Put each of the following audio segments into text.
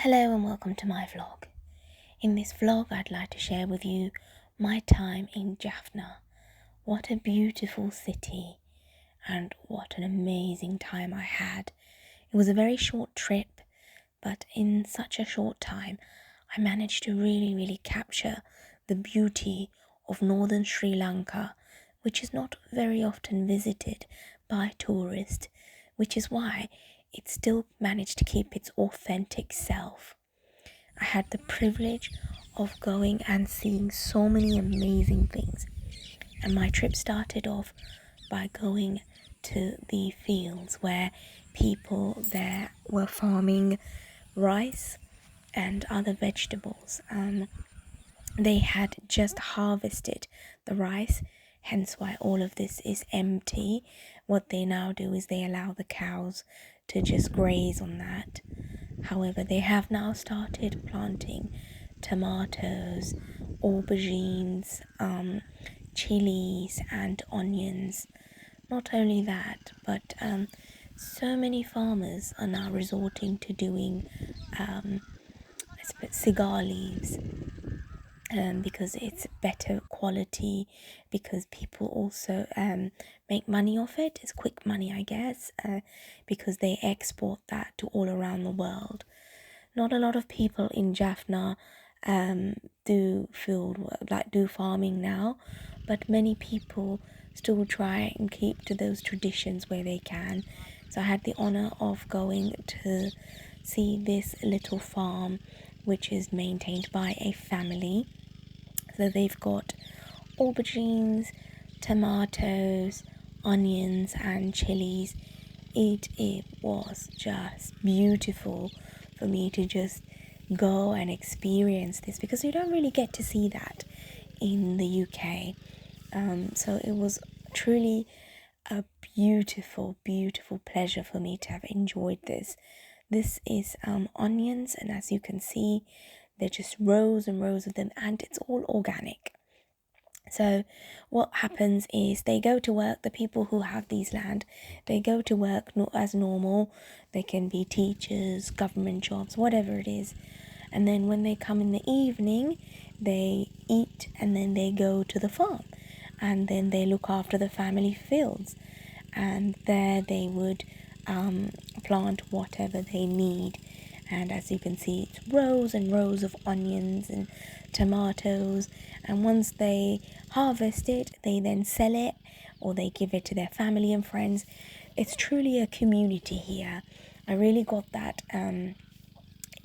Hello and welcome to my vlog. In this vlog I'd like to share with you my time in Jaffna. What a beautiful city and what an amazing time I had. It was a very short trip, but in such a short time I managed to really capture the beauty of northern Sri Lanka, which is not very often visited by tourists, which is why it still managed to keep its authentic self. I had the privilege of going and seeing so many amazing things. And my trip started off by going to the fields where people there were farming rice and other vegetables. They had just harvested the rice, hence why all of this is empty. What they now do is they allow the cows to just graze on that. However, they have now started planting tomatoes, aubergines, chilies and onions. Not only that, but so many farmers are now resorting to doing cigar leaves, because it's better quality, because people also make money off it. It's quick money, I guess, because they export that to all around the world. Not a lot of people in Jaffna do field work, do farming now, but many people still try and keep to those traditions where they can. So I had the honor of going to see this little farm, which is maintained by a family. So they've got aubergines, tomatoes, onions and chilies. It was just beautiful for me to just go and experience this, because you don't really get to see that in the UK. So it was truly a beautiful pleasure for me to have enjoyed this. This is onions, and as you can see, they're just rows and rows of them, and it's all organic. So what happens is they go to work, the people who have these land, they go to work as normal. They can be teachers, government jobs, whatever it is. And then when they come in the evening, they eat and then they go to the farm. And then they look after the family fields. And there they would plant whatever they need. And as you can see, it's rows and rows of onions and tomatoes. And once they harvest it, they then sell it or they give it to their family and friends. It's truly a community here. I really got that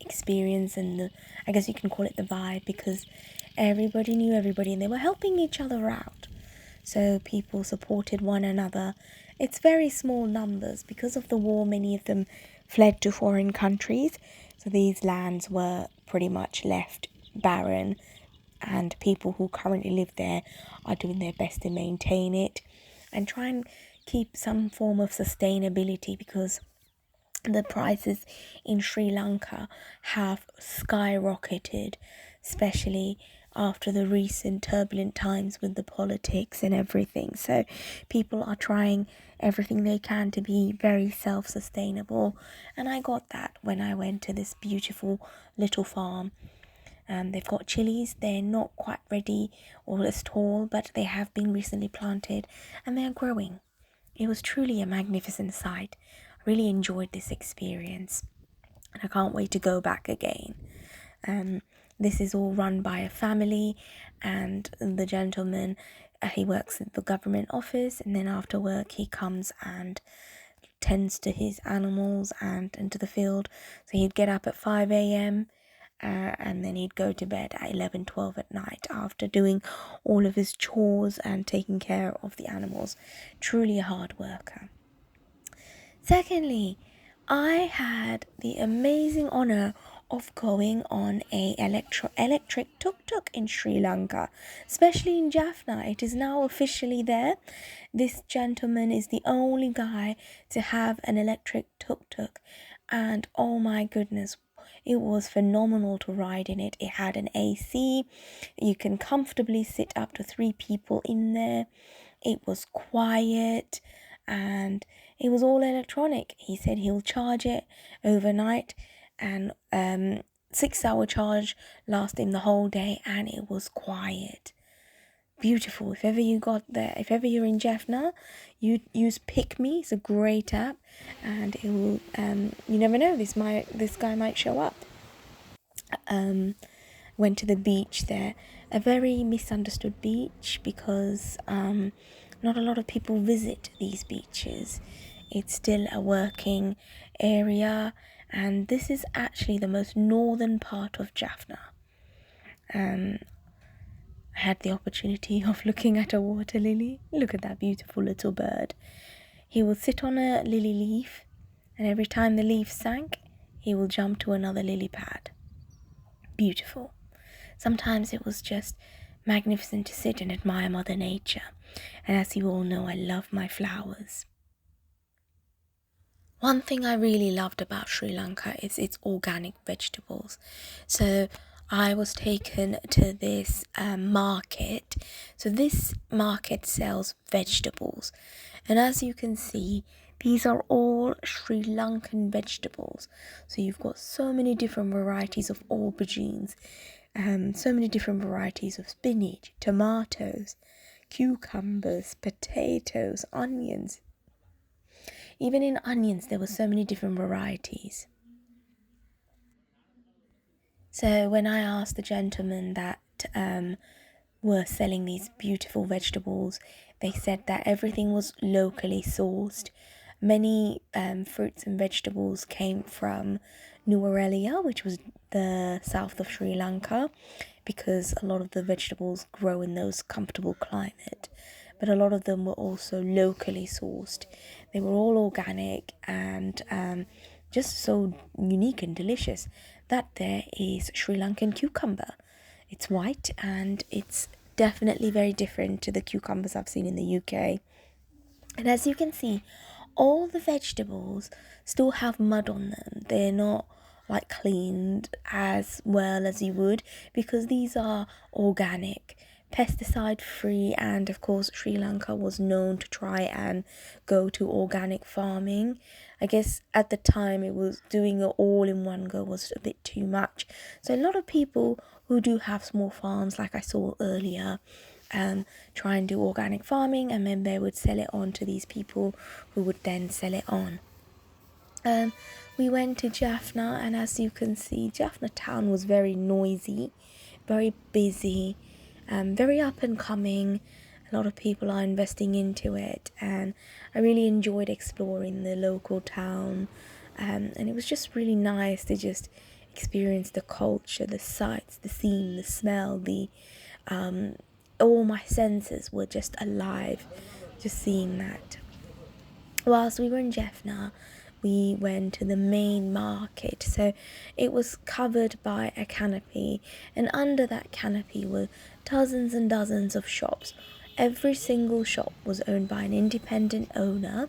experience, and I guess you can call it the vibe, because everybody knew everybody and they were helping each other out. So people supported one another. It's very small numbers. Because of the war, many of them fled to foreign countries. So these lands were pretty much left barren, and people who currently live there are doing their best to maintain it and try and keep some form of sustainability, because the prices in Sri Lanka have skyrocketed, especially after the recent turbulent times with the politics and everything. So people are trying everything they can to be very self-sustainable, and I got that when I went to this beautiful little farm. They've got chilies. They're not quite ready or as tall, but they have been recently planted and they're growing. It was truly a magnificent sight. I really enjoyed this experience and I can't wait to go back again. This is all run by a family, and the gentleman, he works at the government office, and then after work he comes and tends to his animals and into the field. So he'd get up at 5 a.m. And then he'd go to bed at 11-12 at night after doing all of his chores and taking care of the animals. Truly a hard worker. Secondly, I had the amazing honor of going on a electric tuk tuk in Sri Lanka, especially in Jaffna. It is now officially there. This gentleman is the only guy to have an electric tuk tuk, and oh my goodness, it was phenomenal to ride in it. It had an AC. You can comfortably sit up to 3 people in there. It was quiet and it was all electronic. He said he'll charge it overnight and 6 hour charge lasting the whole day, and it was quiet. Beautiful. If ever you got there, if ever you're in Jaffna, you use Pick Me. It's a great app, and it will. You never know. This guy might show up. Went to the beach there, a very misunderstood beach because not a lot of people visit these beaches. It's still a working area, and this is actually the most northern part of Jaffna. I had the opportunity of looking at a water lily. Look at that beautiful little bird. He will sit on a lily leaf, and every time the leaf sank, he will jump to another lily pad. Beautiful. Sometimes it was just magnificent to sit and admire Mother Nature. And as you all know, I love my flowers. One thing I really loved about Sri Lanka is its organic vegetables. So I was taken to this market. So this market sells vegetables. And as you can see, these are all Sri Lankan vegetables. So you've got so many different varieties of aubergines, so many different varieties of spinach, tomatoes, cucumbers, potatoes, onions. Even in onions, there were so many different varieties. So when I asked the gentleman that were selling these beautiful vegetables, they said that everything was locally sourced. Many fruits and vegetables came from Nuwara, which was the south of Sri Lanka, because a lot of the vegetables grow in those comfortable climate. But a lot of them were also locally sourced. They were all organic and just so unique and delicious. That there is Sri Lankan cucumber. It's white and it's definitely very different to the cucumbers I've seen in the UK. And as you can see, all the vegetables still have mud on them. They're not like cleaned as well as you would, because these are organic, pesticide free, and of course Sri Lanka was known to try and go to organic farming. I guess at the time it was doing it all in one go was a bit too much. So a lot of people who do have small farms, like I saw earlier, try and do organic farming, and then they would sell it on to these people who would then sell it on. We went to Jaffna, and as you can see, Jaffna town was very noisy, very busy, very up and coming. A lot of people are investing into it, and I really enjoyed exploring the local town. And it was just really nice to just experience the culture, the sights, the scene, the smell, the all my senses were just alive just seeing that. Whilst we were in Jaffna, we went to the main market. So it was covered by a canopy, and under that canopy were dozens and dozens of shops. Every single shop was owned by an independent owner,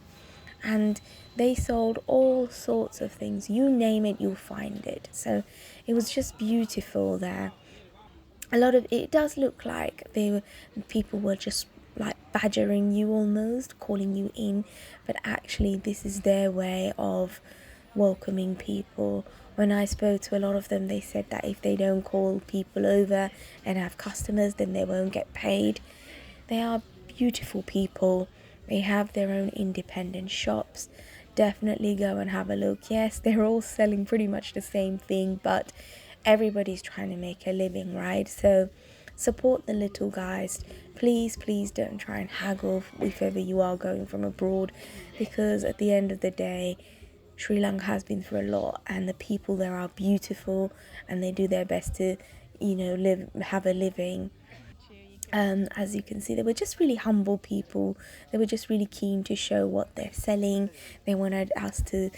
and they sold all sorts of things. You name it, you'll find it. So it was just beautiful there. A lot of it does look like people were just like badgering you, almost calling you in, but actually this is their way of welcoming people. When I spoke to a lot of them, they said that if they don't call people over and have customers, then they won't get paid. They are beautiful people. They have their own independent shops. Definitely go and have a look. Yes, they're all selling pretty much the same thing, but everybody's trying to make a living, right? So support the little guys. Please, please don't try and haggle if ever you are going from abroad, because at the end of the day, Sri Lanka has been through a lot, and the people there are beautiful, and they do their best to, have a living. As you can see, they were just really humble people. They were just really keen to show what they're selling. They wanted us to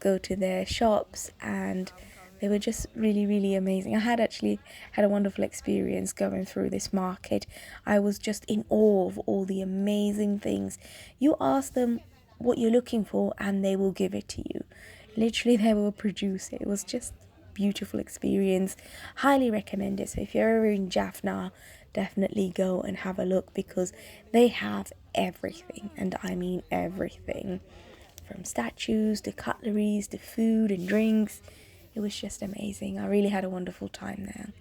go to their shops, and they were just really, really amazing. I had actually had a wonderful experience going through this market. I was just in awe of all the amazing things. You ask them what you're looking for, and they will give it to you. Literally, they will produce it. It was just beautiful experience. Highly recommend it. So if you're ever in Jaffna, definitely go and have a look, because they have everything, and I mean everything, from statues to cutleries to food and drinks. It was just amazing. I really had a wonderful time there.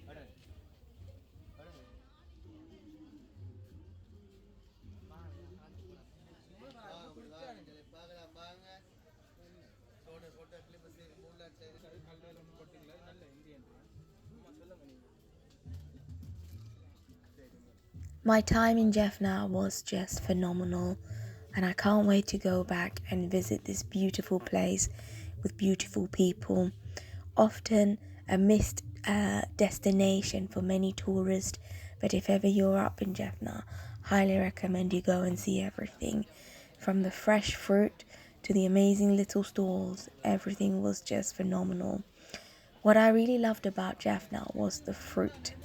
My time in Jaffna was just phenomenal, and I can't wait to go back and visit this beautiful place with beautiful people. Often a missed destination for many tourists, but if ever you're up in Jaffna, highly recommend you go and see everything. From the fresh fruit to the amazing little stalls, everything was just phenomenal. What I really loved about Jaffna was the fruit.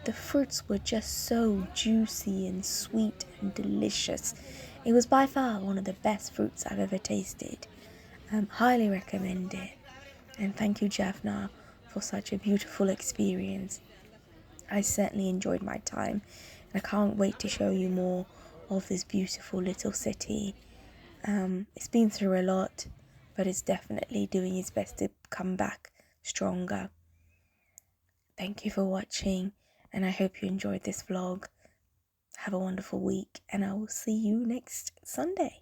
The fruits were just so juicy and sweet and delicious. It was by far one of the best fruits I've ever tasted. Highly recommend it. And thank you, Jaffna, for such a beautiful experience. I certainly enjoyed my time, and I can't wait to show you more of this beautiful little city. It's been through a lot, but it's definitely doing its best to come back stronger. Thank you for watching, and I hope you enjoyed this vlog. Have a wonderful week, and I will see you next Sunday.